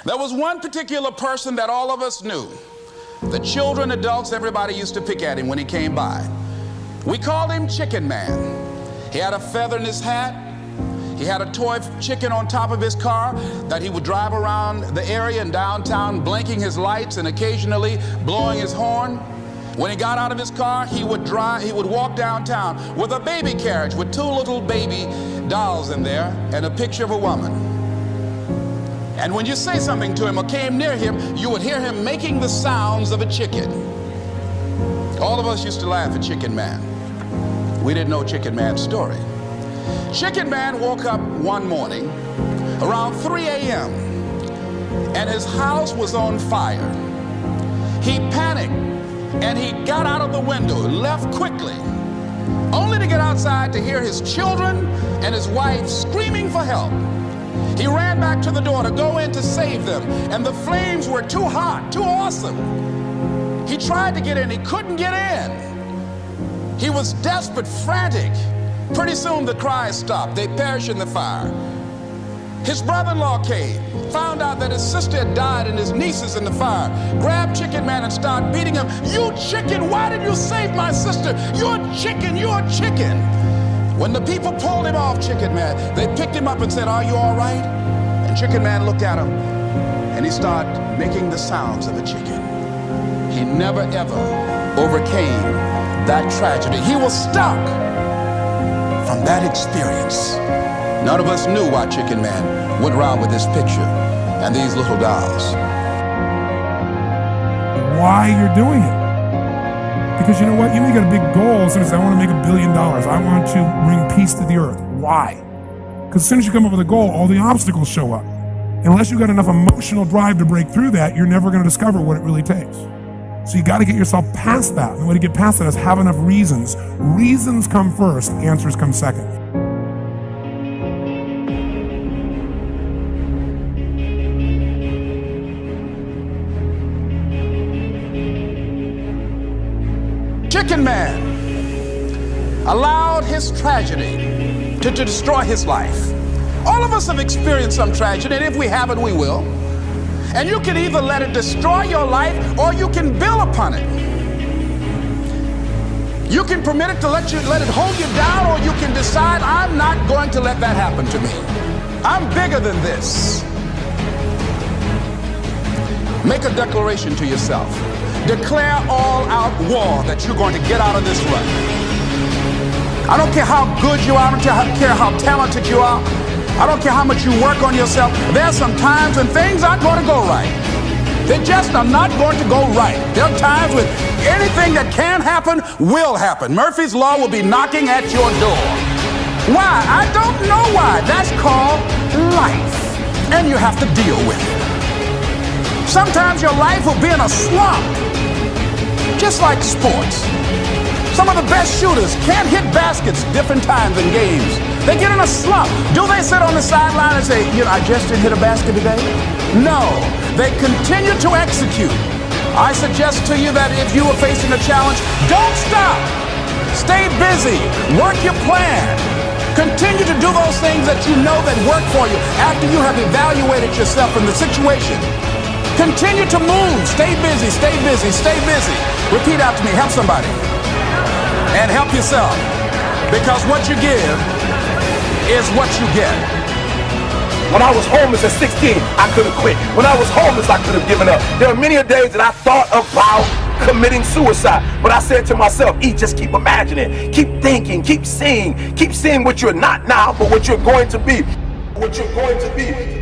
There was one particular person that all of us knew. The children, adults, everybody used to pick at him when he came by. We called him Chicken Man. He had a feather in his hat. He had a toy chicken on top of his car that he would drive around the area in downtown, blinking his lights and occasionally blowing his horn. When he got out of his car, he would walk downtown with a baby carriage with two little baby dolls in there and a picture of a woman. And when you say something to him or came near him, you would hear him making the sounds of a chicken. All of us used to laugh at Chicken Man. We didn't know Chicken Man's story. Chicken Man woke up one morning around 3 a.m. and his house was on fire. He panicked and he got out of the window and left quickly, only to get outside to hear his children and his wife screaming for help. He ran back to the door to go in to save them, and the flames were too hot, too awesome. He tried to get in, he couldn't get in. He was desperate, frantic. Pretty soon the cries stopped. They perished in the fire. His brother-in-law came, found out that his sister had died and his nieces in the fire, grabbed Chicken Man and started beating him. "You chicken, why did you save my sister? You're chicken, you're chicken." When the people pulled him off Chicken Man, they picked him up and said, "Are you all right?" And Chicken Man looked at him and he started making the sounds of a chicken. He never ever overcame that tragedy. He was stuck from that experience. None of us knew why Chicken Man went around with this picture and these little dolls. Why you're doing it? Because you know what? You may get a big goal as soon as I want to make $1 billion. I want to bring peace to the earth. Why? Because as soon as you come up with a goal, all the obstacles show up. Unless you've got enough emotional drive to break through that, you're never going to discover what it really takes. So you got to get yourself past that. And the way to get past that is have enough reasons. Reasons come first, answers come second. Chicken Man allowed his tragedy to destroy his life. All of us have experienced some tragedy, and if we haven't, we will. And you can either let it destroy your life or you can build upon it. You can permit it to let it hold you down, or you can decide, I'm not going to let that happen to me. I'm bigger than this. Make a declaration to yourself. Declare all-out war that you're going to get out of this rut. I don't care how good you are. I don't care how talented you are. I don't care how much you work on yourself. There are some times when things aren't going to go right. They just are not going to go right. There are times when anything that can happen will happen. Murphy's Law will be knocking at your door. Why? I don't know why. That's called life. And you have to deal with it. Sometimes your life will be in a slump. Just like sports. Some of the best shooters can't hit baskets different times in games. They get in a slump. Do they sit on the sideline and say, I just didn't hit a basket today? No, they continue to execute. I suggest to you that if you are facing a challenge, don't stop. Stay busy. Work your plan. Continue to do those things that you know that work for you after you have evaluated yourself in the situation. Continue to move. Stay busy, stay busy, stay busy. Repeat after me. Help somebody. And help yourself. Because what you give is what you get. When I was homeless at 16, I could have quit. When I was homeless, I could have given up. There are many days that I thought about committing suicide. But I said to myself, just keep imagining, keep thinking, keep seeing what you're not now, but what you're going to be. What you're going to be.